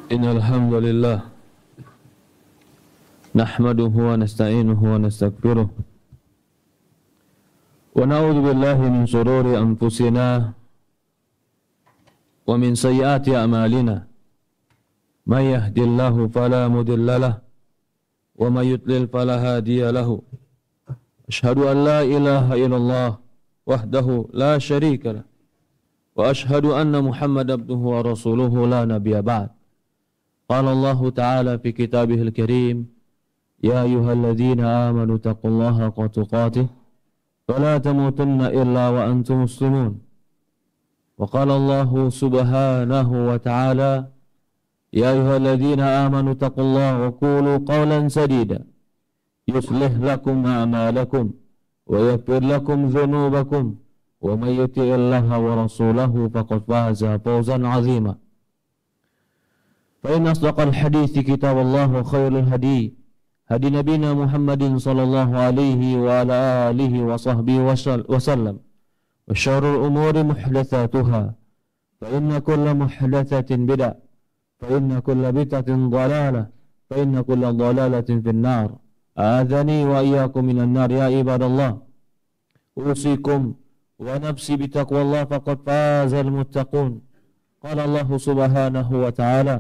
Innal hamdalillah nahmaduhu wa nasta'inuhu wa nastaghfiruh wa na'udzu billahi min shururi anfusina wa min sayyiati a'malina may yahdihillahu fala mudilla lahu wa may yudlil fala hadiya lahu asyhadu an la ilaha illallah wahdahu la syarika lahu wa asyhadu anna Muhammadan abduhu wa rasuluhu la nabiyya ba'd. Qala Allah Ta'ala fi kitabihil karim, ya ayyuhalladzina amanu taqullaha haqqa tuqatih wa la tamutunna illa wa antum muslimun. Wa qala Allah subhanahu wa ta'ala, ya ayyuhalladzina amanu taqullaha wa qulu qawlan sadida yuslih lakum a'malakum wa yaghfir lakum dhunubakum wa may yuti'illaha wa rasulahu faqad faza fawzan 'azima. فإن أصدق الحديث كتاب الله وخير الهدي هدي نبينا محمد صلى الله عليه وعلى آله وصحبه وسلم وشر الأمور محدثاتها فإن كل محدثة بدعة فإن كل بدعة ضلالة فإن كل ضلالة في النار أعاذني وإياكم من النار يا عباد الله أوصيكم ونفسي بتقوى الله فقد فاز المتقون قال الله سبحانه وتعالى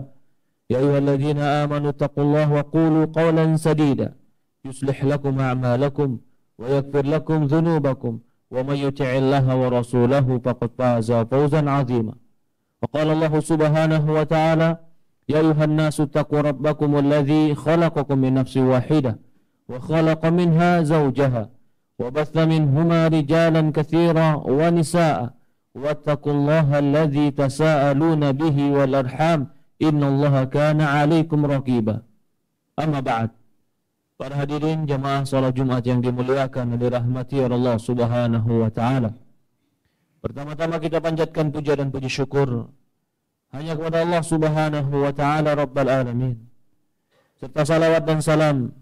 يا أيها الذين آمنوا اتقوا الله وقولوا قولا سديدا يصلح لكم أعمالكم ويغفر لكم ذنوبكم ومن يطع الله ورسوله فقد فاز فوزا عظيما. وقال الله سبحانه وتعالى يا أيها الناس اتقوا ربكم الذي خلقكم من نفس واحدة وخلق منها زوجها وبث منهما رجالا كثيرا ونساء واتقوا الله الذي تساءلون به والأرحام innallaha kana 'alaikum raqiba. Amma ba'd. Para hadirin jamaah salat Jumat yang dimuliakan dan dirahmati oleh Allah Subhanahu wa taala. Pertama-tama kita panjatkan puja dan puji syukur hanya kepada Allah Subhanahu wa taala Rabbal alamin. Serta salawat dan salam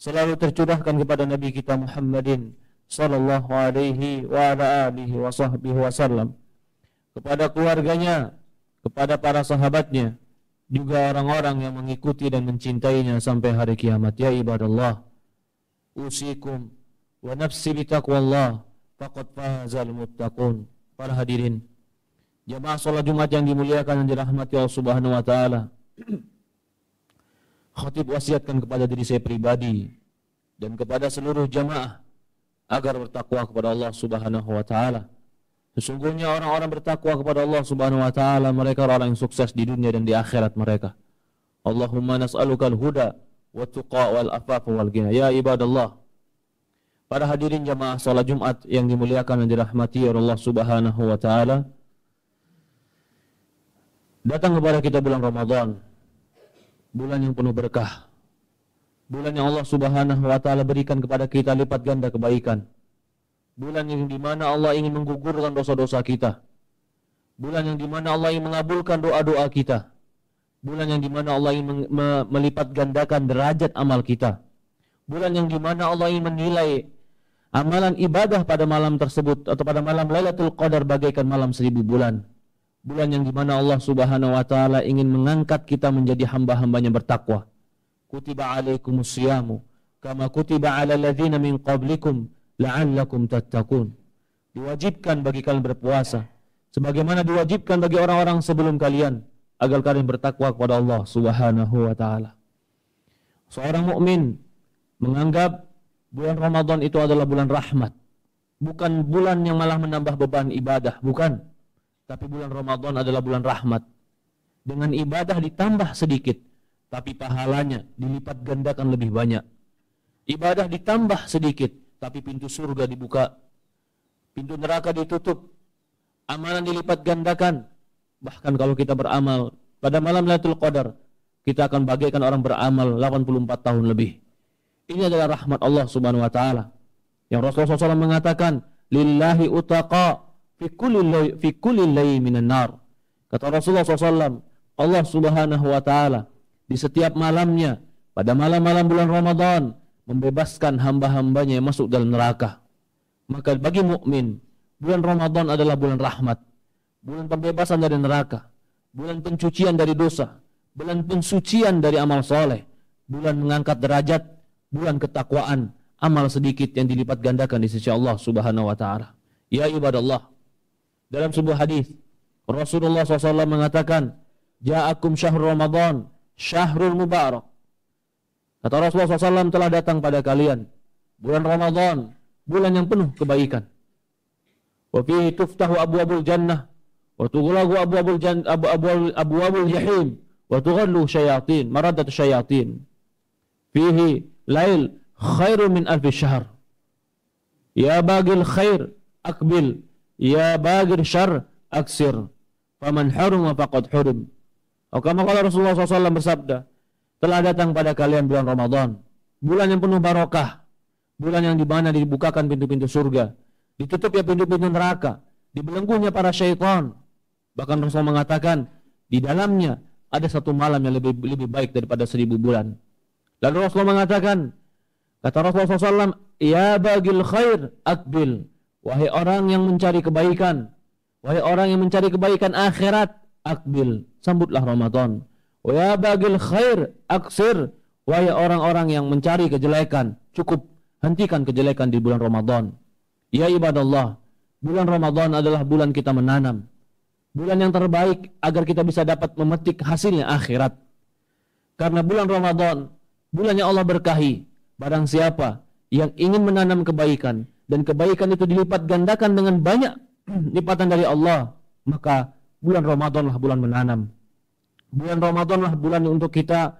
selalu tercurahkan kepada Nabi kita Muhammadin sallallahu alaihi wa ala alihi wa sahbihi wasallam, kepada keluarganya, kepada para sahabatnya, juga orang-orang yang mengikuti dan mencintainya sampai hari kiamat. Ya ibadallah, usikum wa nafsi bitaqwallah faqad fazal muttaqun. Para hadirin jamaah salat Jumat yang dimuliakan dan dirahmati Allah Subhanahu wa taala. Khatib wasiatkan kepada diri saya pribadi dan kepada seluruh jamaah agar bertakwa kepada Allah Subhanahu wa taala. Sesungguhnya orang-orang bertakwa kepada Allah Subhanahu wa taala, mereka orang yang sukses di dunia dan di akhirat mereka. Allahumma nas'alukal huda wa tuqa wal afaf wal ghina. Ya ibadallah, para hadirin jamaah salat Jumat yang dimuliakan dan dirahmati oleh Allah Subhanahu wa taala, datang kepada kita bulan Ramadan, bulan yang penuh berkah, bulan yang Allah Subhanahu wa taala berikan kepada kita lipat ganda kebaikan. Bulan yang dimana Allah ingin menggugurkan dosa-dosa kita. Bulan yang dimana Allah ingin mengabulkan doa-doa kita. Bulan yang dimana Allah ingin melipat gandakan derajat amal kita. Bulan yang dimana Allah ingin menilai amalan ibadah pada malam tersebut atau pada malam Lailatul Qadar bagaikan malam 1000 bulan. Bulan yang dimana Allah Subhanahu wa taala ingin mengangkat kita menjadi hamba-hambanya bertakwa. Kutiba alaikumus siyamu kama kutiba alal ladzina min qablikum la'allakum tattaqun. Diwajibkan bagi kalian berpuasa sebagaimana diwajibkan bagi orang-orang sebelum kalian agar kalian bertakwa kepada Allah Subhanahu wa taala. Seorang mukmin menganggap bulan Ramadan itu adalah bulan rahmat, bukan bulan yang malah menambah beban ibadah, bukan. Tapi bulan Ramadan adalah bulan rahmat. Dengan ibadah ditambah sedikit, tapi pahalanya dilipat gandakan lebih banyak. Ibadah ditambah sedikit, tapi pintu surga dibuka, pintu neraka ditutup, amalan dilipat gandakan. Bahkan kalau kita beramal pada malam Lailatul Qadar, kita akan bagaikan orang beramal 84 tahun lebih. Ini adalah rahmat Allah Subhanahu wa taala. Yang Rasulullah SAW mengatakan, lillahi utaqa fi kulli layl minan nar. Kata Rasulullah SAW, Allah Subhanahu wa taala di setiap malamnya pada malam-malam bulan Ramadan membebaskan hamba-hambanya yang masuk dalam neraka. Maka bagi mukmin, bulan Ramadan adalah bulan rahmat, bulan pembebasan dari neraka. bulan pencucian dari dosa, bulan pensucian dari amal soleh, bulan mengangkat derajat, bulan ketakwaan, amal sedikit yang dilipat gandakan di sisi Allah Subhanahu wa taala. Ya ibadallah, dalam sebuah hadis Rasulullah SAW mengatakan, "Ja'akum syahrul Ramadan, syahrul mubarak." Kata Rasulullah SAW, telah datang pada kalian bulan Ramadan, bulan yang penuh kebaikan. Wa fihi tuftahu abwabul jannah wa tughlaqu abwabul jahim wa tughallu syayatin, maradat syayatin. Fihi lail khairu min alfi syahr. Ya bagil khair akbil, ya bagir syarr aksir. Faman haruma faqad hurim. Kama qala Rasulullah SAW bersabda, telah datang pada kalian bulan Ramadan, bulan yang penuh barakah, bulan yang di mana dibukakan pintu-pintu surga, ditutup ya pintu-pintu neraka, dibelenggunya para syaitan. Bahkan Rasulullah mengatakan, di dalamnya ada satu malam yang lebih baik daripada 1000 bulan. Lalu Rasulullah mengatakan, kata Rasulullah SAW, ya bagil khair akbil, wahai orang yang mencari kebaikan, wahai orang yang mencari kebaikan akhirat, akbil, sambutlah Ramadan. Wa ya bagil khair aksir, wahai orang-orang yang mencari kejelekan, cukup hentikan kejelekan di bulan Ramadan. Ya ibadallah, bulan Ramadan adalah bulan kita menanam, bulan yang terbaik agar kita bisa dapat memetik hasilnya akhirat. Karena bulan Ramadan, bulan yang Allah berkahi. Barang siapa yang ingin menanam kebaikan, dan kebaikan itu dilipat gandakan dengan banyak lipatan dari Allah, maka bulan Ramadanlah bulan menanam. Bulan Ramadanlah bulan untuk kita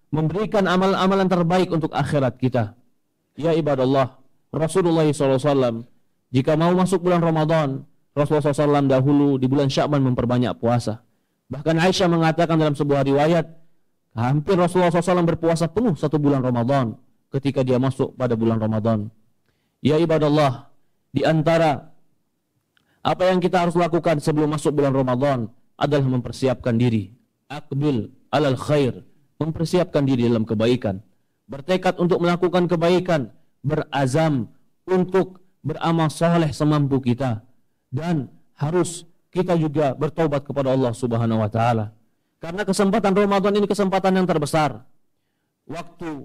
memberikan amalan-amalan terbaik untuk akhirat kita. Ya ibadallah, Rasulullah SAW jika mau masuk bulan Ramadan, Rasulullah SAW dahulu di bulan Sya'ban memperbanyak puasa. Bahkan Aisyah mengatakan dalam sebuah riwayat, hampir Rasulullah SAW berpuasa penuh 1 bulan Ramadan ketika dia masuk pada bulan Ramadan. Ya ibadallah, di antara apa yang kita harus lakukan sebelum masuk bulan Ramadan adalah mempersiapkan diri. Aqbil alal khair, mempersiapkan diri dalam kebaikan. Bertekad untuk melakukan kebaikan, berazam untuk beramal soleh semampu kita. Dan harus kita juga bertobat kepada Allah Subhanahu wa taala. Karena kesempatan Ramadan ini kesempatan yang terbesar. Waktu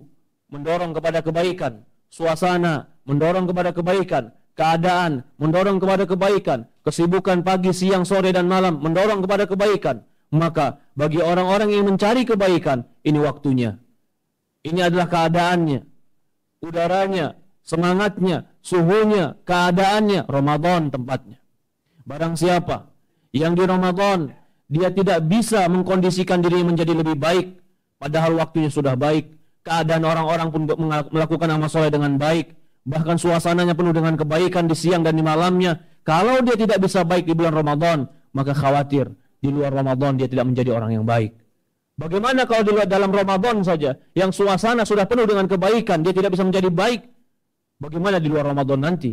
mendorong kepada kebaikan, suasana mendorong kepada kebaikan, keadaan mendorong kepada kebaikan, kesibukan pagi, siang, sore, dan malam mendorong kepada kebaikan. Maka bagi orang-orang yang mencari kebaikan, ini waktunya. Ini adalah keadaannya, udaranya, semangatnya, suhunya, keadaannya, Ramadan tempatnya. Barang siapa yang di Ramadan dia tidak bisa mengkondisikan diri menjadi lebih baik, padahal waktunya sudah baik, keadaan orang-orang pun melakukan amal soleh dengan baik, bahkan suasananya penuh dengan kebaikan di siang dan di malamnya. Kalau dia tidak bisa baik di bulan Ramadan, maka khawatir di luar Ramadan dia tidak menjadi orang yang baik. Bagaimana kalau di luar dalam Ramadan saja, yang suasana sudah penuh dengan kebaikan, dia tidak bisa menjadi baik? Bagaimana di luar Ramadan nanti?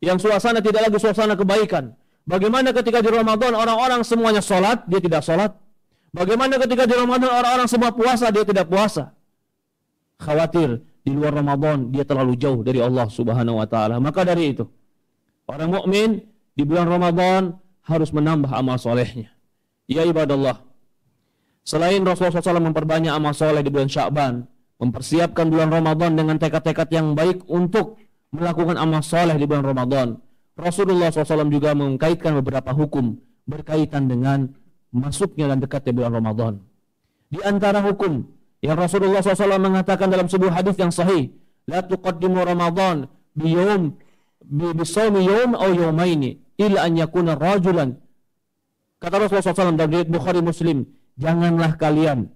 Yang suasana tidak lagi suasana kebaikan. Bagaimana ketika di Ramadan orang-orang semuanya sholat, dia tidak sholat? Bagaimana ketika di Ramadan orang-orang semua puasa, dia tidak puasa? Khawatir di luar Ramadan dia terlalu jauh dari Allah Subhanahu wa taala. Maka dari itu, orang mukmin di bulan Ramadan harus menambah amal solehnya. Ya ibadallah, selain Rasulullah SAW memperbanyak amal soleh di bulan Sya'ban, mempersiapkan bulan Ramadan dengan tekad-tekad yang baik untuk melakukan amal soleh di bulan Ramadan, Rasulullah SAW juga mengkaitkan beberapa hukum berkaitan dengan masuknya dan dekatnya bulan Ramadan. Di antara hukum yang Rasulullah SAW mengatakan dalam sebuah hadis yang sahih, la tuqaddimu Ramadan bisawmi yawm aw yawmaini illa an yakuna rajulan. Kata Rasulullah SAW dalam riwayat Bukhari Muslim, janganlah kalian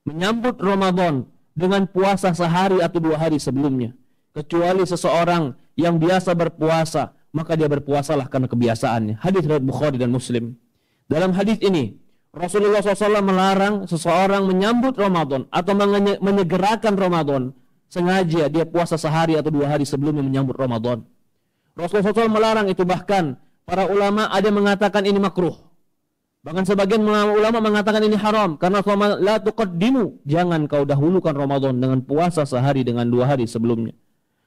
menyambut Ramadan dengan puasa sehari atau 2 hari sebelumnya, kecuali seseorang yang biasa berpuasa, maka dia berpuasalah karena kebiasaannya. Hadis riwayat Bukhari dan Muslim. Dalam hadis ini Rasulullah SAW melarang seseorang menyambut Ramadan atau menyegerakan Ramadan sengaja dia puasa sehari atau 2 hari sebelumnya menyambut Ramadan. Rasulullah SAW melarang itu, bahkan para ulama ada yang mengatakan ini makruh. Bahkan sebagian ulama mengatakan ini haram, karena Rasulullah la tuqaddimu, jangan kau dahulukan Ramadan dengan puasa sehari dengan 2 hari sebelumnya.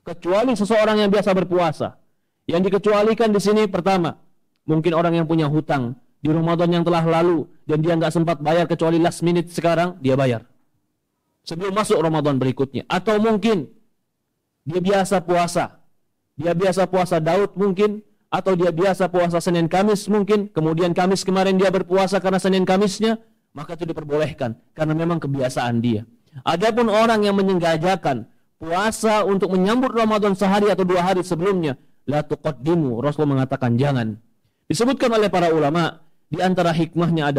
Kecuali seseorang yang biasa berpuasa. Yang dikecualikan di sini pertama, mungkin orang yang punya hutang di Ramadan yang telah lalu dan dia nggak sempat bayar kecuali last minute sekarang, dia bayar sebelum masuk Ramadan berikutnya. Atau mungkin dia biasa puasa Daud mungkin, atau dia biasa puasa Senin Kamis mungkin, kemudian Kamis kemarin dia berpuasa karena Senin Kamisnya, maka itu diperbolehkan karena memang kebiasaan dia. Adapun orang yang menyengajakan puasa untuk menyambut Ramadan sehari atau 2 hari sebelumnya, la tuqaddimu, Rasul mengatakan jangan. Disebutkan oleh para ulama, di antara hikmahnya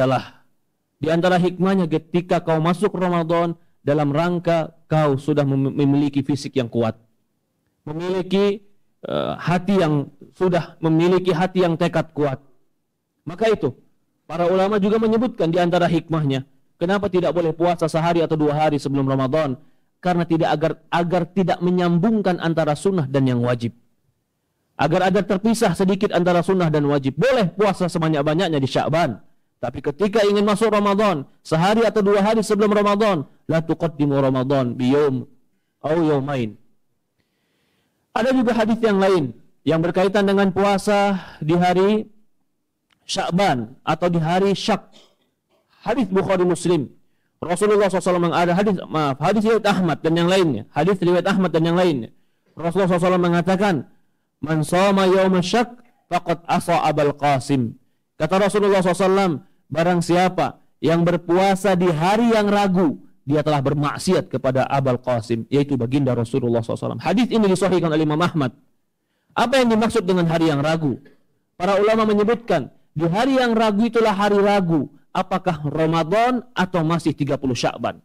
ketika kau masuk Ramadan dalam rangka kau sudah memiliki fisik yang kuat, memiliki hati yang tekad kuat. Maka itu para ulama juga menyebutkan di antara hikmahnya kenapa tidak boleh puasa sehari atau 2 hari sebelum Ramadan, karena agar tidak menyambungkan antara sunnah dan yang wajib. Agar terpisah sedikit antara sunnah dan wajib. Boleh puasa sebanyak-banyaknya di Sya'ban, tapi ketika ingin masuk Ramadan, sehari atau 2 hari sebelum Ramadan, la tuqaddimu Ramadan biyawm aw yawmain. Ada juga hadis yang lain yang berkaitan dengan puasa di hari Sya'ban atau di hari Syak. Hadis Bukhari Muslim. Rasulullah SAW ada hadis riwayat Ahmad dan yang lainnya. Hadis riwayat Ahmad dan yang lainnya. Rasulullah SAW mengatakan, "Man shoma yaum syak faqad asa Abul Qasim." Kata Rasulullah SAW, barang siapa yang berpuasa di hari yang ragu, dia telah bermaksiat kepada Abul Qasim, yaitu baginda Rasulullah SAW. Hadis ini disahihkan oleh Imam Ahmad. Apa yang dimaksud dengan hari yang ragu? Para ulama menyebutkan, di hari yang ragu itulah hari ragu apakah Ramadan atau masih 30 Sya'ban.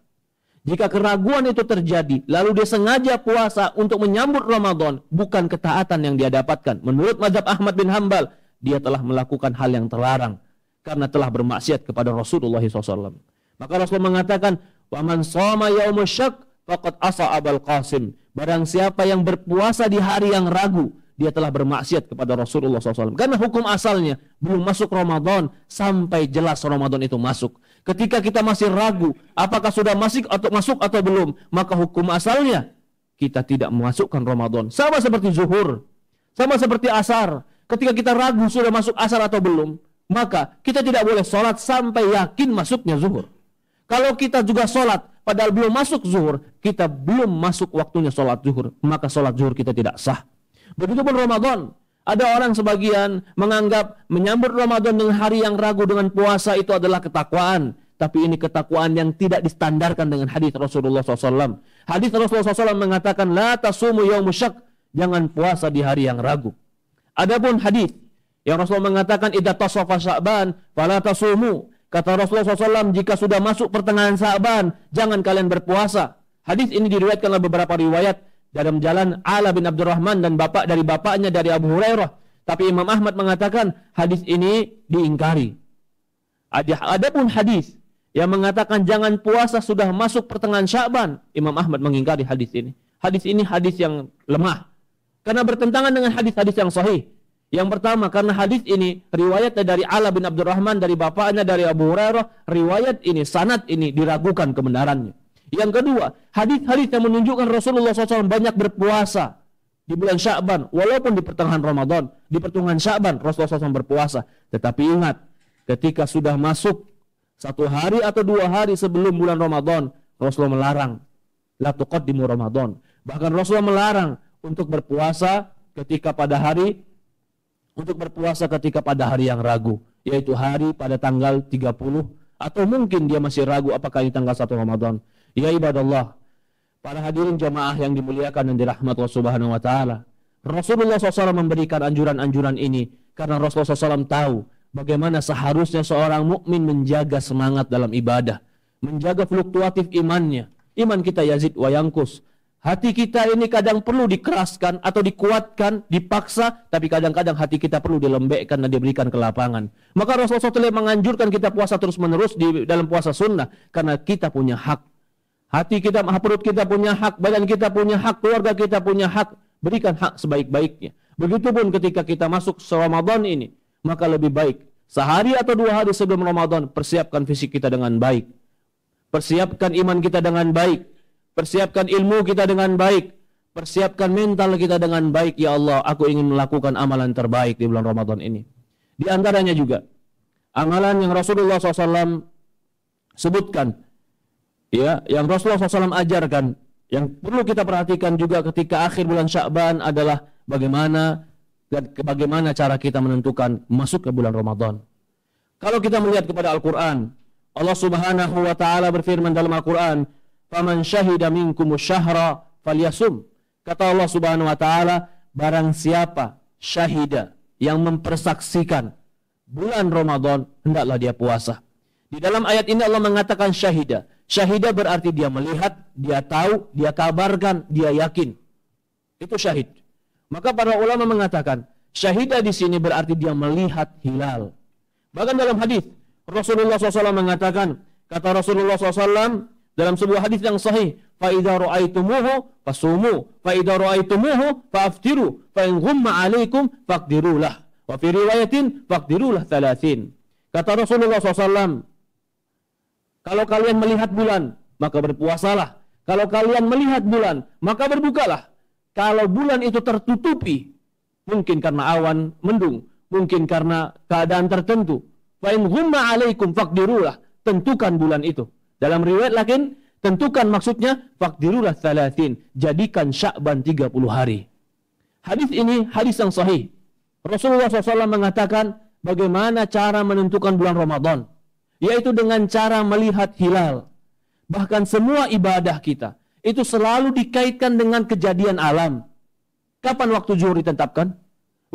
Jika keraguan itu terjadi, lalu dia sengaja puasa untuk menyambut Ramadan, bukan ketaatan yang dia dapatkan. Menurut mazhab Ahmad bin Hanbal, dia telah melakukan hal yang terlarang karena telah bermaksiat kepada Rasulullah SAW. Maka Rasul mengatakan, "Wa man shoma yaum syak faqad asa Abul Qasim." Barang siapa yang berpuasa di hari yang ragu, dia telah bermaksiat kepada Rasulullah SAW. Karena hukum asalnya belum masuk Ramadan sampai jelas Ramadan itu masuk. Ketika kita masih ragu apakah sudah masuk atau belum, maka hukum asalnya kita tidak memasukkan Ramadan. Sama seperti zuhur, sama seperti asar. Ketika kita ragu sudah masuk asar atau belum, maka kita tidak boleh sholat sampai yakin masuknya zuhur. Kalau kita juga sholat padahal belum masuk zuhur, kita belum masuk waktunya sholat zuhur, maka sholat zuhur kita tidak sah. Begitupun Ramadan. Ada orang sebagian menganggap menyambut Ramadan dengan hari yang ragu dengan puasa itu adalah ketakwaan. Tapi ini ketakwaan yang tidak distandarkan dengan hadis Rasulullah SAW. Hadis Rasulullah SAW mengatakan, la tasumu yaumu syak, jangan puasa di hari yang ragu. Adapun hadis yang Rasulullah mengatakan, idza tasafa Sya'ban fala tasumu. Kata Rasulullah SAW, jika sudah masuk pertengahan Sya'ban, jangan kalian berpuasa. Hadis ini diriwayatkan oleh beberapa riwayat dalam jalan Ala bin Abdurrahman dan dari bapaknya dari Abu Hurairah. Tapi Imam Ahmad mengatakan hadis ini diingkari. Adapun hadis yang mengatakan jangan puasa sudah masuk pertengahan Sya'ban, Imam Ahmad mengingkari hadis ini. Hadis ini hadis yang lemah karena bertentangan dengan hadis-hadis yang sahih. Yang pertama, karena hadis ini riwayatnya dari Ala bin Abdurrahman dari bapaknya dari Abu Hurairah, riwayat ini, sanad ini diragukan kebenarannya. Yang kedua, hadis-hadis yang menunjukkan Rasulullah SAW banyak berpuasa di bulan Sya'ban, walaupun di pertengahan Ramadan, di pertengahan Sya'ban Rasulullah SAW berpuasa. Tetapi ingat, ketika sudah masuk 1 hari atau 2 hari sebelum bulan Ramadan, Rasulullah melarang la tuqaddimu Ramadan. Bahkan Rasulullah melarang untuk berpuasa ketika pada hari yang ragu, yaitu hari pada tanggal 30, atau mungkin dia masih ragu apakah ini tanggal 1 Ramadan. Ya ibadallah, para hadirin jamaah yang dimuliakan dan dirahmati Allah Subhanahu wa taala. Rasulullah SAW memberikan anjuran-anjuran ini karena Rasulullah SAW tahu bagaimana seharusnya seorang mukmin menjaga semangat dalam ibadah, menjaga fluktuatif imannya. Iman kita yazid wa yankus. Hati kita ini kadang perlu dikeraskan atau dikuatkan, dipaksa, tapi kadang-kadang hati kita perlu dilembekkan dan diberikan kelapangan. Maka Rasulullah SAW menganjurkan kita puasa terus-menerus di dalam puasa sunnah karena kita punya hak. Hati kita, perut kita punya hak, badan kita punya hak, keluarga kita punya hak. Berikan hak sebaik-baiknya. Begitupun ketika kita masuk Ramadan ini, maka lebih baik sehari atau 2 hari sebelum Ramadan, persiapkan fisik kita dengan baik. Persiapkan iman kita dengan baik. Persiapkan ilmu kita dengan baik. Persiapkan mental kita dengan baik. Ya Allah, aku ingin melakukan amalan terbaik di bulan Ramadan ini. Di antaranya juga, amalan yang Rasulullah SAW sebutkan, ya, yang Rasulullah SAW ajarkan, yang perlu kita perhatikan juga ketika akhir bulan Sya'ban adalah bagaimana cara kita menentukan masuk ke bulan Ramadan. Kalau kita melihat kepada Al-Quran, Allah Subhanahu wa Ta'ala berfirman dalam Al-Quran, "Faman syahida minkumus syahra falyasum." Kata Allah Subhanahu wa Ta'ala, barang siapa syahida yang mempersaksikan bulan Ramadan, hendaklah dia puasa. Di dalam ayat ini Allah mengatakan syahida. Syahida berarti dia melihat, dia tahu, dia kabarkan, dia yakin. Itu syahid. Maka para ulama mengatakan syahida di sini berarti dia melihat hilal. Bahkan dalam hadis Rasulullah SAW mengatakan, kata Rasulullah SAW dalam sebuah hadis yang sahih, fa idza ra'aitumuhu fasumu, fa idza ra'aitumuhu faftiru, fa in ghumma 'alaikum faqdirulah. Wa fi riwayatin faqdirulah 30. Kata Rasulullah SAW, kalau kalian melihat bulan, maka berpuasalah. Kalau kalian melihat bulan, maka berbukalah. Kalau bulan itu tertutupi, mungkin karena awan mendung, mungkin karena keadaan tertentu, fa in ghumma 'alaikum faqdirulah, tentukan bulan itu. Dalam riwayat lain, tentukan maksudnya faqdirulah 30, jadikan Sya'ban 30 hari. Hadis ini hadis yang sahih. Rasulullah SAW mengatakan bagaimana cara menentukan bulan Ramadan, yaitu dengan cara melihat hilal. Bahkan semua ibadah kita itu selalu dikaitkan dengan kejadian alam. Kapan waktu zuhur ditetapkan?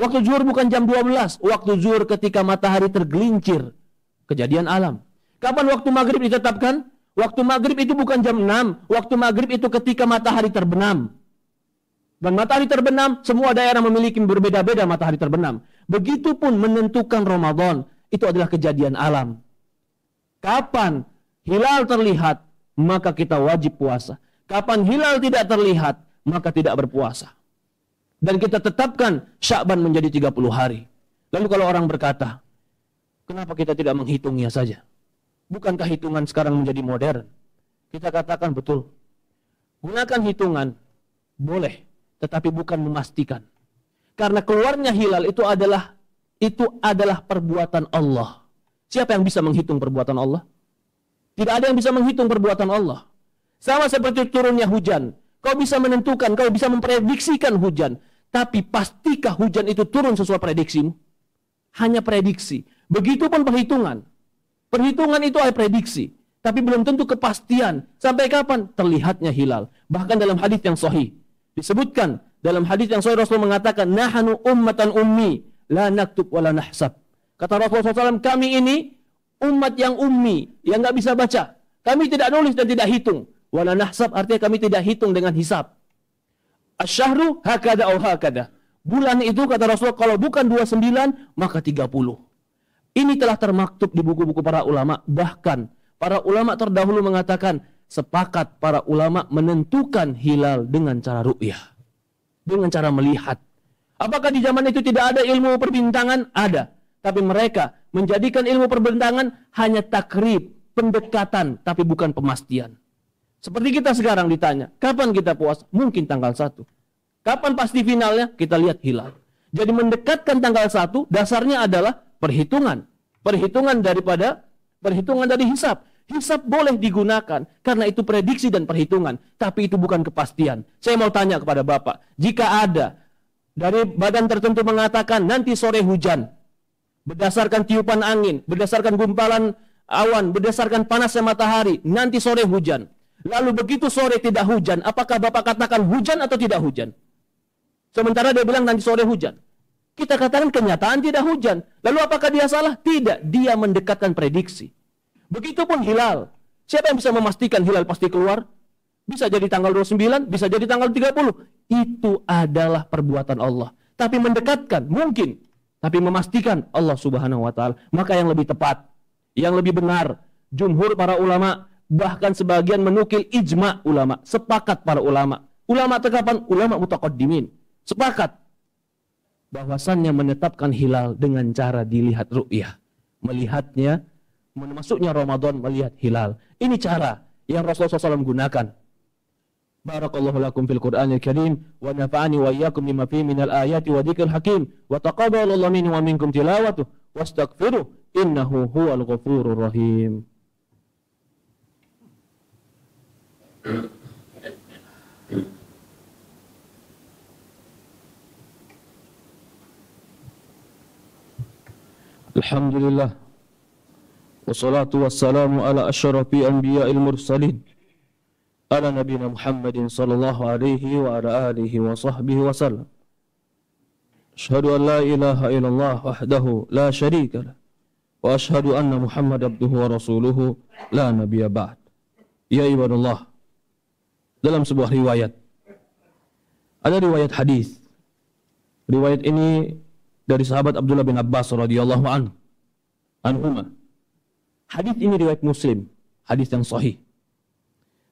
Waktu zuhur bukan jam 12. Waktu zuhur ketika matahari tergelincir. Kejadian alam. Kapan waktu maghrib ditetapkan? Waktu maghrib itu bukan jam 6. Waktu maghrib itu ketika matahari terbenam. Dan matahari terbenam, semua daerah memiliki berbeda-beda matahari terbenam. Begitupun menentukan Ramadan, itu adalah kejadian alam. Kapan hilal terlihat, maka kita wajib puasa. Kapan hilal tidak terlihat, maka tidak berpuasa. Dan kita tetapkan Sya'ban menjadi 30 hari. Lalu kalau orang berkata, kenapa kita tidak menghitungnya saja? Bukankah hitungan sekarang menjadi modern? Kita katakan betul. Gunakan hitungan, boleh. Tetapi bukan memastikan. Karena keluarnya hilal itu adalah perbuatan Allah. Siapa yang bisa menghitung perbuatan Allah? Tidak ada yang bisa menghitung perbuatan Allah. Sama seperti turunnya hujan. Kau bisa menentukan, kau bisa memprediksikan hujan. Tapi pastikah hujan itu turun sesuai prediksimu? Hanya prediksi. Begitupun perhitungan. Perhitungan itu adalah prediksi. Tapi belum tentu kepastian. Sampai kapan? Terlihatnya hilal. Bahkan dalam hadis yang sahih. Disebutkan dalam hadis yang sahih Rasul mengatakan, nahnu ummatan ummi, la naktub wa la nahsab. Kata Rasulullah SAW, kami ini umat yang ummi, yang nggak bisa baca. Kami tidak nulis dan tidak hitung. Wa la nahsab artinya kami tidak hitung dengan hisab. Asyahru hakada au hakada. Bulan itu kata Rasulullah kalau bukan 29 maka 30. Ini telah termaktub di buku-buku para ulama. Bahkan para ulama terdahulu mengatakan sepakat para ulama menentukan hilal dengan cara ru'yah. Dengan cara melihat. Apakah di zaman itu tidak ada ilmu perbintangan? Ada. Tapi mereka menjadikan ilmu perbintangan hanya takrib, pendekatan, tapi bukan pemastian. Seperti kita sekarang ditanya, kapan kita puasa? Mungkin tanggal 1. Kapan pasti finalnya? Kita lihat hilal. Jadi mendekatkan tanggal 1, dasarnya adalah perhitungan. Perhitungan dari hisab. Hisab boleh digunakan, karena itu prediksi dan perhitungan. Tapi itu bukan kepastian. Saya mau tanya kepada Bapak, jika ada dari badan tertentu mengatakan nanti sore hujan, berdasarkan tiupan angin, berdasarkan gumpalan awan, berdasarkan panasnya matahari, nanti sore hujan. Lalu begitu sore tidak hujan, apakah Bapak katakan hujan atau tidak hujan? Sementara dia bilang nanti sore hujan. Kita katakan kenyataan tidak hujan. Lalu apakah dia salah? Tidak, dia mendekatkan prediksi. Begitupun hilal. Siapa yang bisa memastikan hilal pasti keluar? Bisa jadi tanggal 29, bisa jadi tanggal 30. Itu adalah perbuatan Allah. Tapi mendekatkan, mungkin. Tapi memastikan Allah Subhanahu wa Ta'ala. Maka yang lebih tepat, yang lebih benar, jumhur para ulama, bahkan sebagian menukil ijma ulama, sepakat para ulama. Ulama terkapan? Ulama mutaqaddimin. Sepakat bahwasannya menetapkan hilal dengan cara dilihat ru'yah. Melihatnya, masuknya Ramadan melihat hilal. Ini cara yang Rasulullah SAW gunakan. Barakallahu lakum fil Qur'anil Karim wa nafa'ani wa iyyakum bima fihi minal ayati wa dzikril hakim wa taqabbalallahu minni wa minkum tilawatuh wastaghfiruh innahu huwal ghafurur rahim. Alhamdulillah, wassalatu wassalamu ala asyrafi anbiya'il mursalin, ala nabiyina Muhammadin sallallahu alaihi wa ala alihi wa sahbihi wa sallam. Asyhadu an la ilaha illallah wahdahu la syarika lah, wa asyhadu anna Muhammad abduhu wa rasuluhu la nabiyya ba'd. Ya ibadallah, dalam sebuah riwayat, ada riwayat hadis. Riwayat ini dari sahabat Abdullah bin Abbas radhiyallahu anhuma. Hadis ini riwayat Muslim, hadis yang sahih.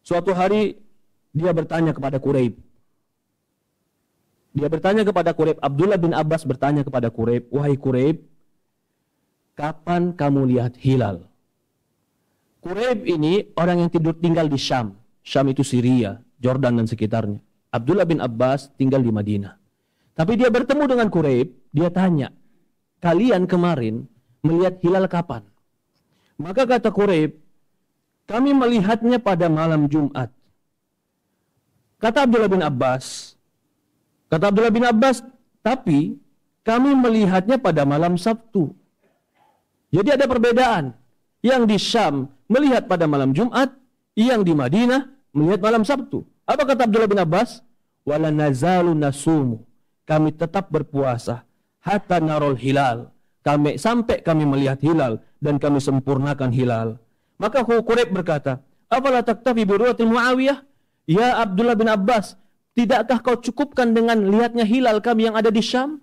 Suatu hari dia bertanya kepada Quraib. Abdullah bin Abbas bertanya kepada Quraib, "Wahai Quraib, kapan kamu lihat hilal?" Quraib ini orang yang tinggal di Syam. Syam itu Syria, Jordan dan sekitarnya. Abdullah bin Abbas tinggal di Madinah. Tapi dia bertemu dengan Quraib, dia tanya, "Kalian kemarin melihat hilal kapan?" Maka kata Quraib, "Kami melihatnya pada malam Jumat." Kata Abdullah bin Abbas, "Tapi kami melihatnya pada malam Sabtu." Jadi ada perbedaan. Yang di Syam melihat pada malam Jumat, yang di Madinah melihat malam Sabtu. Apa kata Abdullah bin Abbas? "Wala nazalu nasumu." Kami tetap berpuasa hatta narol hilal. Sampai kami melihat hilal dan kami sempurnakan hilal. Maka Quraib berkata, "Afala taktafi bi ru'yatil Muawiyah?" Ya Abdullah bin Abbas, tidakkah kau cukupkan dengan lihatnya hilal kami yang ada di Syam?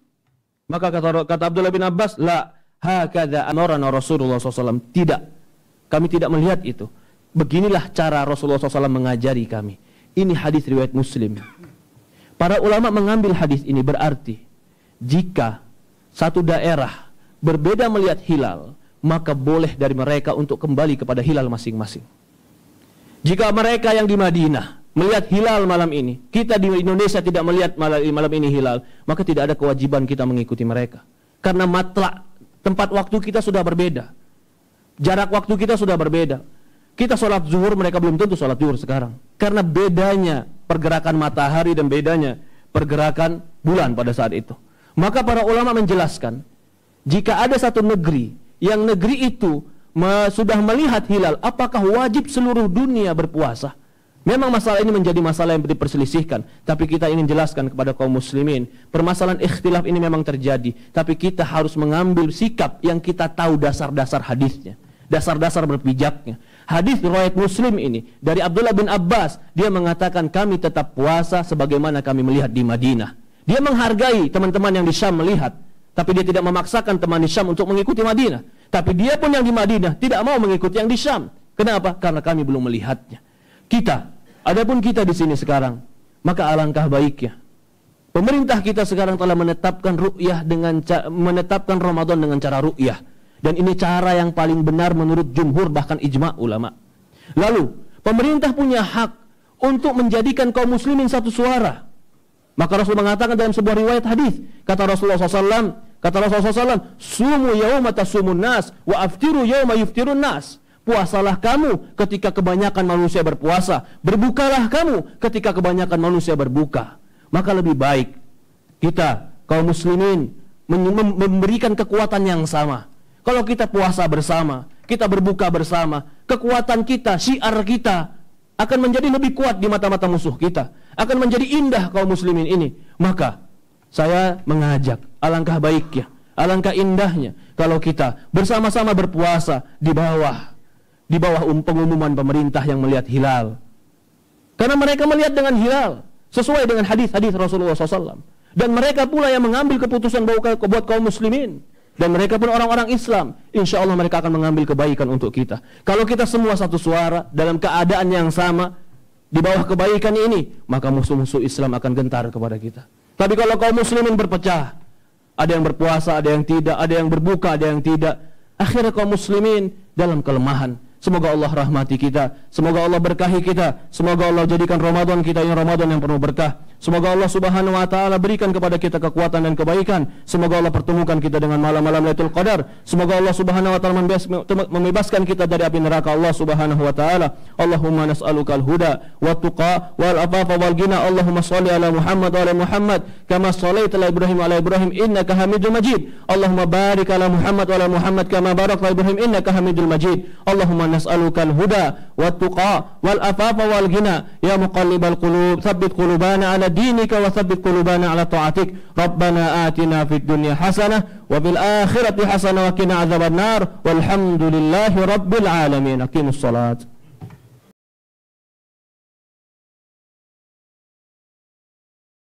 Maka kata Abdullah bin Abbas, "La hakadha amarana Rasulullah SAW." Tidak, kami tidak melihat itu. Beginilah cara Rasulullah SAW mengajari kami. Ini hadis riwayat Muslim. Para ulama mengambil hadis ini berarti jika satu daerah berbeda melihat hilal, maka boleh dari mereka untuk kembali kepada hilal masing-masing. Jika mereka yang di Madinah melihat hilal malam ini, kita di Indonesia tidak melihat malam ini hilal, maka tidak ada kewajiban kita mengikuti mereka. Karena matlak tempat waktu kita sudah berbeda. Jarak waktu kita sudah berbeda. Kita sholat zuhur, mereka belum tentu sholat zuhur sekarang. Karena bedanya pergerakan matahari dan bedanya pergerakan bulan pada saat itu. Maka para ulama menjelaskan, jika ada satu negeri, yang negeri itu sudah melihat hilal, apakah wajib seluruh dunia berpuasa? Memang masalah ini menjadi masalah yang diperselisihkan. Tapi kita ingin jelaskan kepada kaum muslimin, permasalahan ikhtilaf ini memang terjadi. Tapi kita harus mengambil sikap yang kita tahu dasar-dasar hadisnya, dasar-dasar berpijaknya. Hadis riwayat Muslim ini dari Abdullah bin Abbas, dia mengatakan kami tetap puasa sebagaimana kami melihat di Madinah. Dia menghargai teman-teman yang di Syam melihat, tapi dia tidak memaksakan teman di Syam untuk mengikuti Madinah. Tapi dia pun yang di Madinah tidak mau mengikuti yang di Syam. Kenapa? Karena kami belum melihatnya. Adapun kita di sini sekarang, maka alangkah baiknya pemerintah kita sekarang telah menetapkan menetapkan Ramadan dengan cara ru'yah. Dan ini cara yang paling benar menurut jumhur, bahkan ijma' ulama. Lalu, pemerintah punya hak untuk menjadikan kaum muslimin satu suara. Maka Rasul mengatakan dalam sebuah riwayat hadis, kata Rasulullah SAW, "Sumu yawma tasumun nas, wa aftiru yawma yuftirun nas." Puasalah kamu ketika kebanyakan manusia berpuasa, berbukalah kamu ketika kebanyakan manusia berbuka. Maka lebih baik kita, kaum muslimin, memberikan kekuatan yang sama. Kalau kita puasa bersama, kita berbuka bersama, kekuatan kita, syiar kita akan menjadi lebih kuat di mata-mata musuh kita, akan menjadi indah kaum muslimin ini. Maka saya mengajak, alangkah baiknya, alangkah indahnya kalau kita bersama-sama berpuasa di bawah pengumuman pemerintah yang melihat hilal. Karena mereka melihat dengan hilal sesuai dengan hadis-hadis Rasulullah SAW. Dan mereka pula yang mengambil keputusan buat kaum muslimin. Dan mereka pun orang-orang Islam. Insya Allah mereka akan mengambil kebaikan untuk kita. Kalau kita semua satu suara dalam keadaan yang sama di bawah kebaikan ini, maka musuh-musuh Islam akan gentar kepada kita. Tapi kalau kaum muslimin berpecah, ada yang berpuasa, ada yang tidak, ada yang berbuka, ada yang tidak, akhirnya kaum muslimin dalam kelemahan. Semoga Allah rahmati kita, semoga Allah berkahi kita, semoga Allah jadikan Ramadan kita yang Ramadan yang penuh berkah. Semoga Allah Subhanahu wa taala berikan kepada kita kekuatan dan kebaikan. Semoga Allah pertemukan kita dengan malam-malam Lailatul Qadar. Semoga Allah Subhanahu wa taala membebaskan kita dari api neraka Allah Subhanahu wa taala. Allahumma nas'alukal huda wat tuqa wal afafa wal ghina. Allahumma shalli ala Muhammad wa ala Muhammad kama shallaita ala Ibrahim wa ala Ibrahim innaka Hamidul Majid. Allahumma barik ala Muhammad wa ala Muhammad kama barakta ala Ibrahim innaka Hamidul Majid. Allahumma nas'alukal huda wat tuqa wal afafa wal ghina. Ya muqallibal qulub tsabbit qulubana ala dinika wa tsabbit qulubana ala ta'atik. Rabbana atina fid dunya hasanah wa fil akhirati hasanah wa qina adzabannar. Walhamdulillahi rabbil alamin. Aqimus salat.